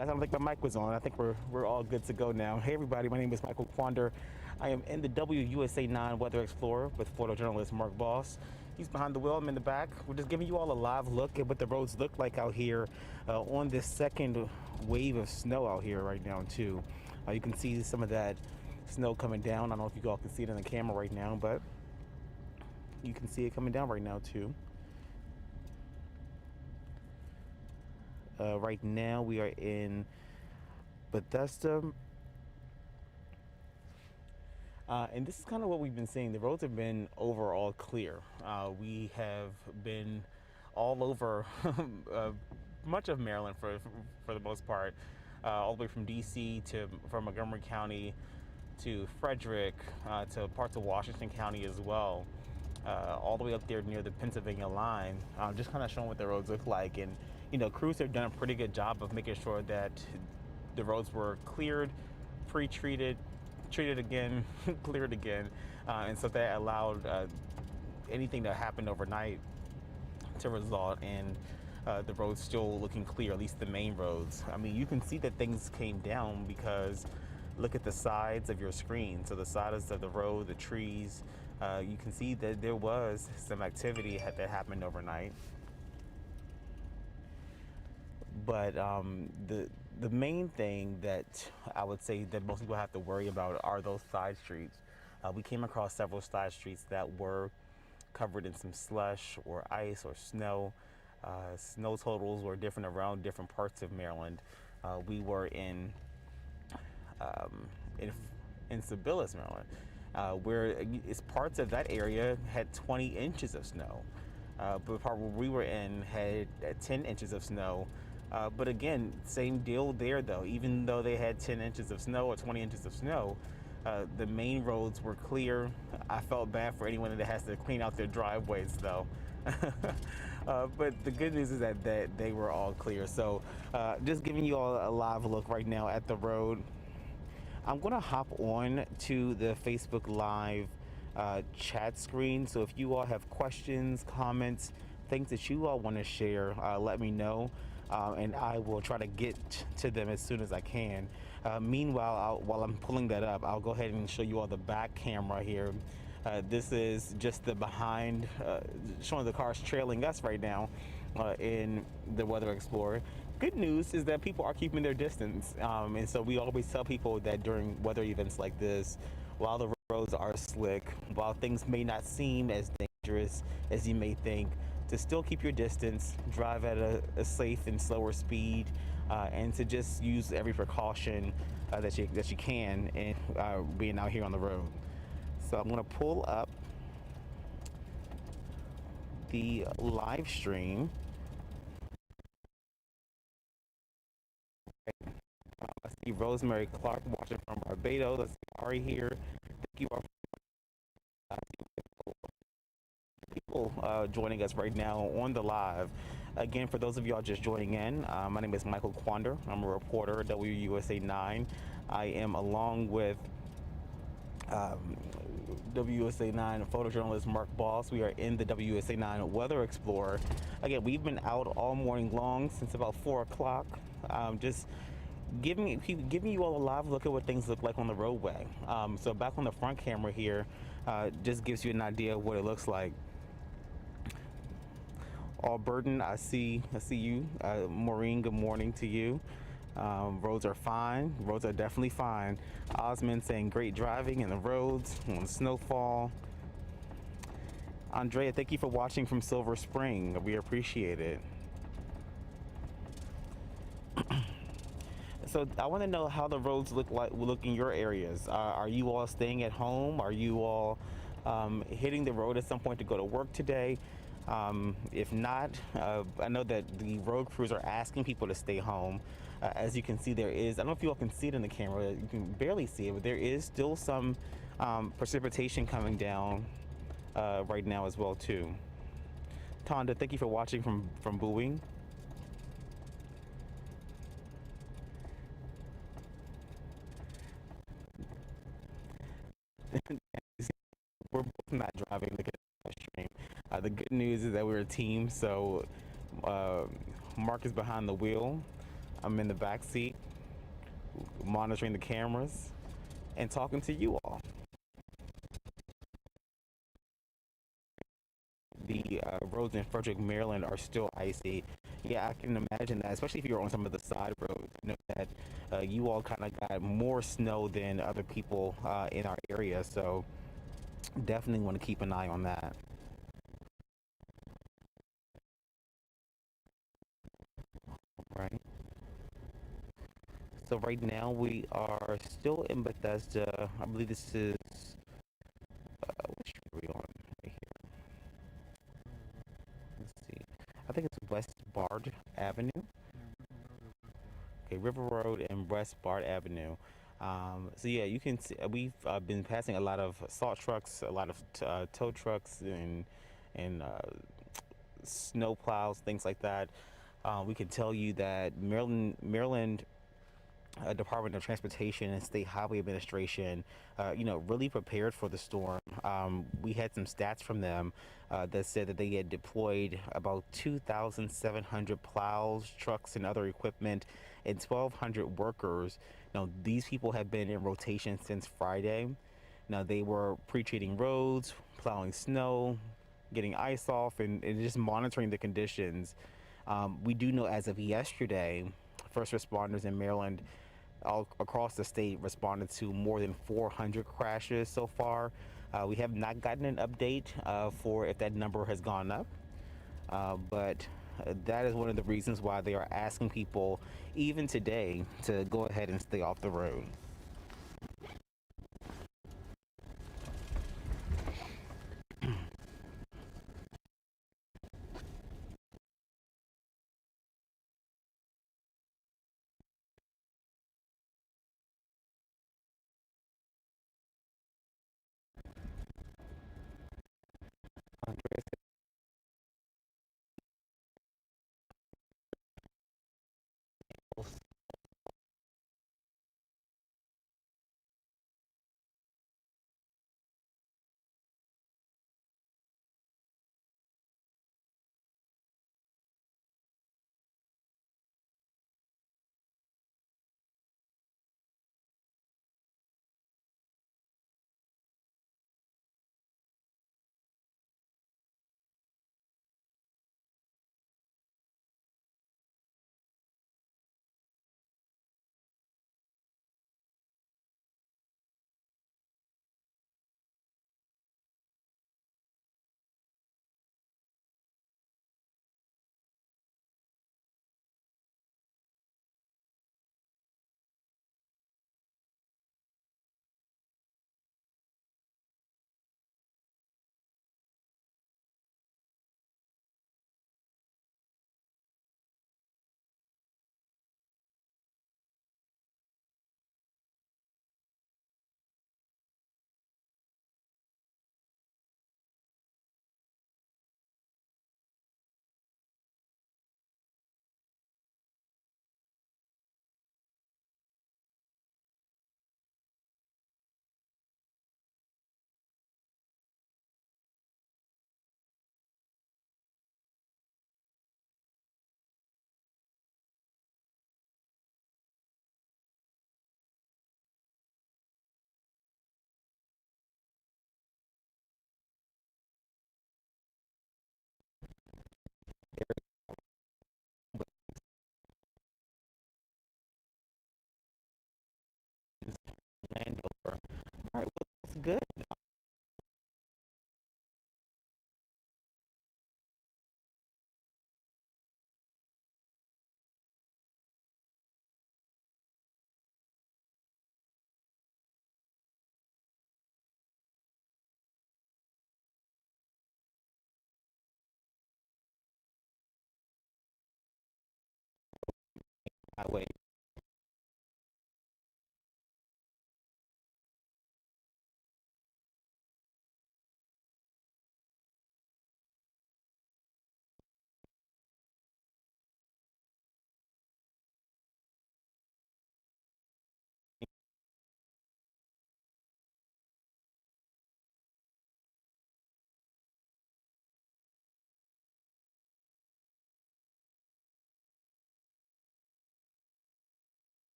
I don't think my mic was on. I think we're all good to go now. Hey everybody, my name is Michael Quander. I am in the WUSA 9 Weather Explorer with photojournalist Mark Boss. He's behind the wheel, I'm in the back. We're just giving you all a live look at what the roads look like out here on this second wave of snow out here right now too. You can see some of that snow coming down. I don't know if you all can see it in the camera right now, but you can see it coming down right now too. Right now we are in Bethesda, and this is kind of what we've been seeing. The roads have been overall clear. We have been all over much of Maryland for the most part, all the way from D.C. to from Montgomery County to Frederick to parts of Washington County as well, all the way up there near the Pennsylvania line. Just kind of showing what the roads look like, and crews have done a pretty good job of making sure that the roads were cleared, pre-treated, treated again, cleared again, and so that allowed anything that happened overnight to result in the roads still looking clear, at least the main roads. I mean, you can see that things came down because look at the sides of your screen. So the sides of the road, the trees, you can see that there was some activity that happened overnight. But the main thing that I would say that most people have to worry about are those side streets. We came across several side streets that were covered in some slush or ice or snow. Snow totals were different around different parts of Maryland. We were um, in in Sabillus, Maryland, where it's parts of that area had 20 inches of snow. But the part where we were in had 10 inches of snow. But again, same deal there though. Even though they had 10 inches of snow or 20 inches of snow, the main roads were clear. I felt bad for anyone that has to clean out their driveways though. But the good news is that they were all clear. So just giving you all a live look right now at the road. I'm going to hop on to the Facebook Live chat screen. So if you all have questions, comments, things that you all want to share, let me know. And I will try to get to them as soon as I can. Meanwhile, while I'm pulling that up, I'll go ahead and show you all the back camera here. This is just the behind, showing the cars trailing us right now in the Weather Explorer. Good news is that people are keeping their distance, and so we always tell people that during weather events like this, while the roads are slick, while things may not seem as dangerous as you may think, to still keep your distance, drive at a safe and slower speed, and to just use every precaution that you can in being out here on the road. So I'm going to pull up the live stream. I see Rosemary Clark watching from Barbados. Let's see Ari here. Thank you all for people joining us right now on the live. Again, for those of y'all just joining in, my name is Michael Quander. I'm a reporter at WUSA 9. I am along with um, WUSA 9 photojournalist Mark Boss. We are in the WUSA 9 Weather Explorer. Again, we've been out all morning long since about 4 o'clock. Just giving you all a live look at what things look like on the roadway. So back on the front camera here, just gives you an idea of what it looks like. All Burden, I see you. Maureen, good morning to you. Roads are fine. Roads are definitely fine. Osmond saying great driving in the roads on snowfall. Andrea, thank you for watching from Silver Spring. We appreciate it. So I want to know how the roads look in your areas. Are you all staying at home? Are you all hitting the road at some point to go to work today? If not, I know that the road crews are asking people to stay home. As you can see, I don't know if you all can see it in the camera, you can barely see it, but there is still some precipitation coming down right now as well too. Tonda, thank you for watching from Bowie. We're both not driving the stream. The good news is that we're a team, so uh, Mark is behind the wheel. I'm in the back seat, monitoring the cameras and talking to you all. The roads in Frederick, Maryland are still icy. Yeah, I can imagine that, especially if you're on some of the side roads. You know that you all kind of got more snow than other people in our area, so definitely want to keep an eye on that. Right. So right now we are still in Bethesda. I believe this is what street are we on? Right here. Let's see. I think it's West Bard Avenue. Okay, River Road and West Bard Avenue. So yeah, you can see we've been passing a lot of salt trucks, a lot of tow trucks, and snow plows, things like that. We can tell you that Maryland Department of Transportation and State Highway Administration, really prepared for the storm. We had some stats from them that said that they had deployed about 2,700 plows, trucks, and other equipment, and 1,200 workers. Now, these people have been in rotation since Friday. Now, they were pre-treating roads, plowing snow, getting ice off, and just monitoring the conditions. We do know as of yesterday, first responders in Maryland all across the state responded to more than 400 crashes so far. We have not gotten an update for if that number has gone up, but that is one of the reasons why they are asking people, even today, to go ahead and stay off the road. Landover. All right, well, that's good. Highway.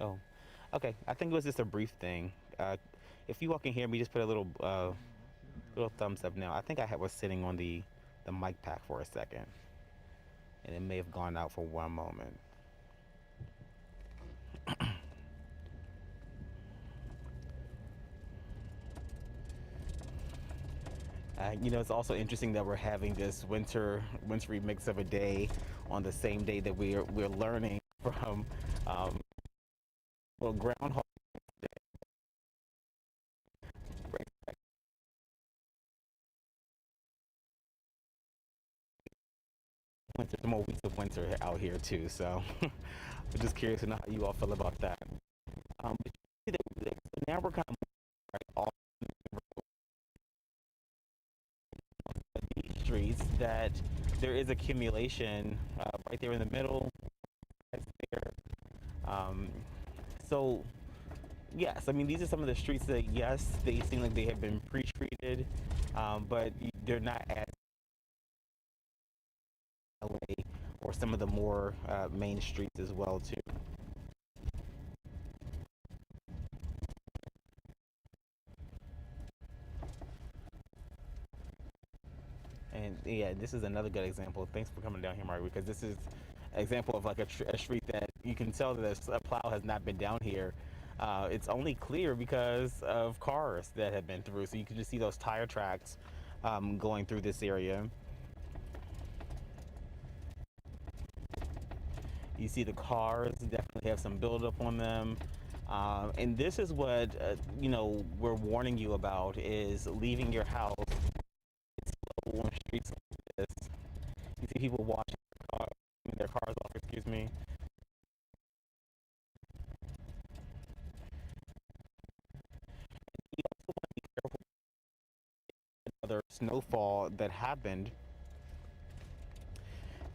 Oh, okay. I think it was just a brief thing. If you all can hear me, just put a little thumbs up now. I think was sitting on the mic pack for a second, and it may have gone out for one moment. It's also interesting that we're having this wintry mix of a day on the same day that we're learning from um, well, groundhog winter, some more weeks of winter out here too. So I'm just curious to know how you all feel about that. But you see so now we're kind of right off these streets that there is accumulation right there in the middle. Right there. Um, so yes, I mean these are some of the streets that yes they seem like they have been pre-treated, but they're not as LA or some of the more main streets as well too. And yeah, this is another good example. Thanks for coming down here, Mark, because this is an example of like a street that you can tell that a plow has not been down here. It's only clear because of cars that have been through. So you can just see those tire tracks going through this area. You see the cars definitely have some buildup on them. And this is what we're warning you about is leaving your house on streets like this. You see people washing their cars off. Excuse me. You also want to be careful with other snowfall that happened,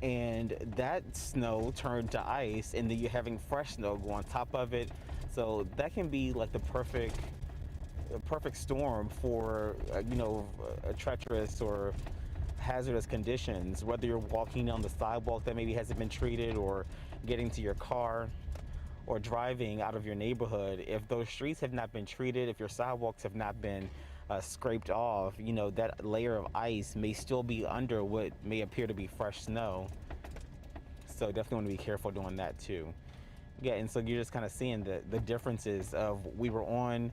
and that snow turned to ice, and then you're having fresh snow go on top of it. So that can be like a perfect storm for a treacherous or hazardous conditions, whether you're walking on the sidewalk that maybe hasn't been treated or getting to your car or driving out of your neighborhood. If those streets have not been treated, if your sidewalks have not been scraped off, that layer of ice may still be under what may appear to be fresh snow. So definitely want to be careful doing that too. Yeah, and so you're just kind of seeing the differences of we were on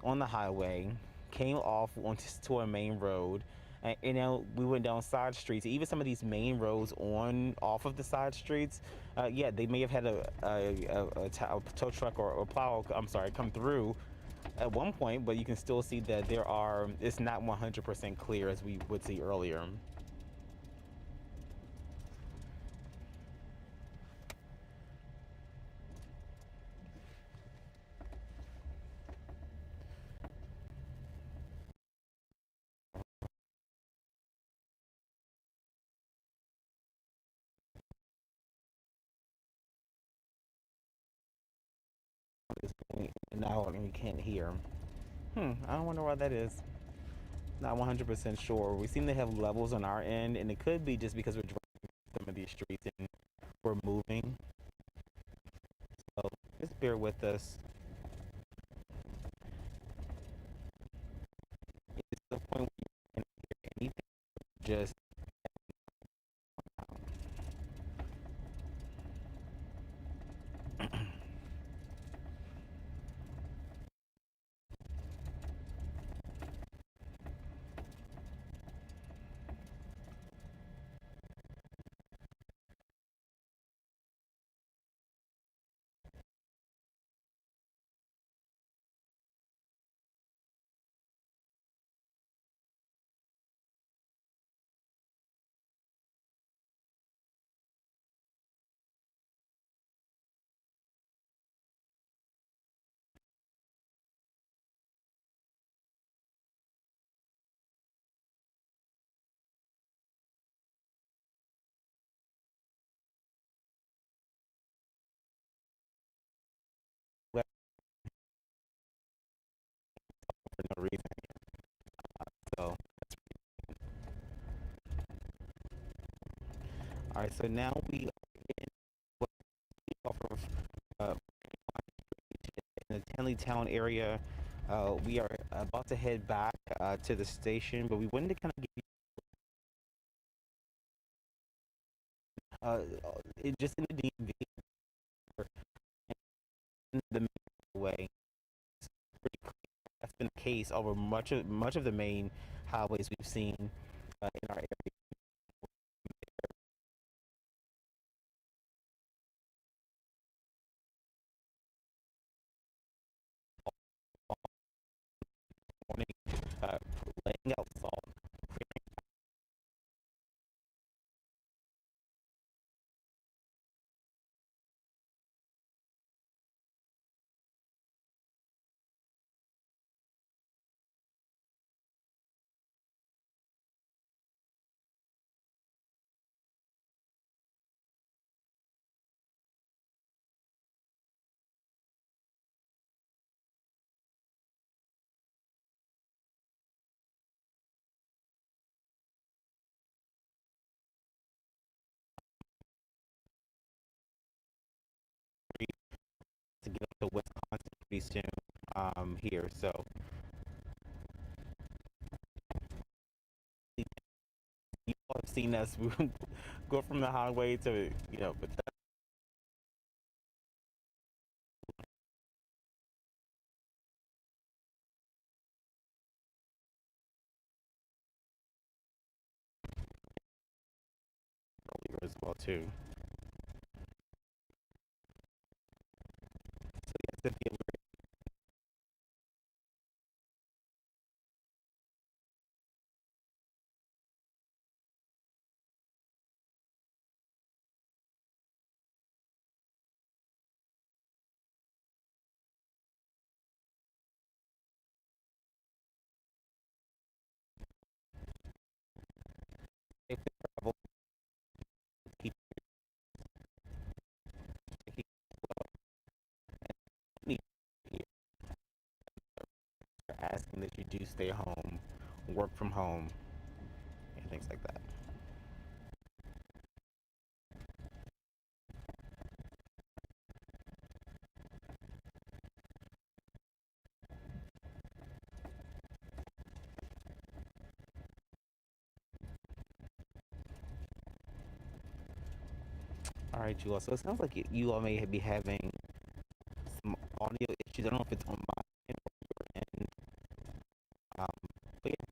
the highway, came off onto to a main road, and we went down side streets. Even some of these main roads on off of the side streets, yeah, they may have had a tow truck or plow. I'm sorry, come through at one point, but you can still see that it's not 100% clear as we would see earlier. And now you can't hear. I wonder why that is. Not 100% sure. We seem to have levels on our end, and it could be just because we're driving some of these streets and we're moving. So just bear with us. It's the point where you can't hear anything, just left for no reason. So, all right. So now we off of uh, friendly town area. We are about to head back to the station, but we wanted to kind of give you just in the DMV or in the main way. It's pretty clear. That's been the case over much of the main highways we've seen in our area. Morning, uh, laying out salt. To get up to Wisconsin pretty soon here. So you all have seen us go from the highway to, but that's earlier as well too. So yeah, Cynthia, safe travel. Keep, keep me here, asking that you do stay home, work from home, and things like that. All right, you all. So it sounds like you all may be having some audio issues. I don't know if it's on my end or your end. Um, but yeah.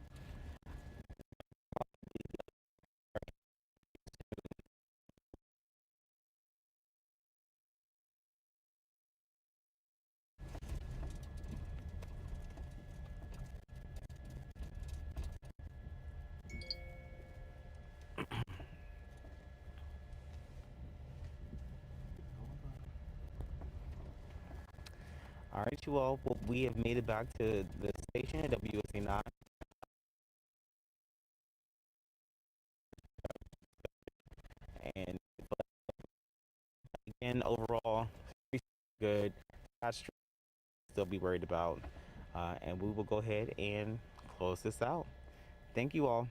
All right, you all. Well, we have made it back to the station at WSA 9, and again, overall, pretty good. Not sure still be worried about, and we will go ahead and close this out. Thank you all.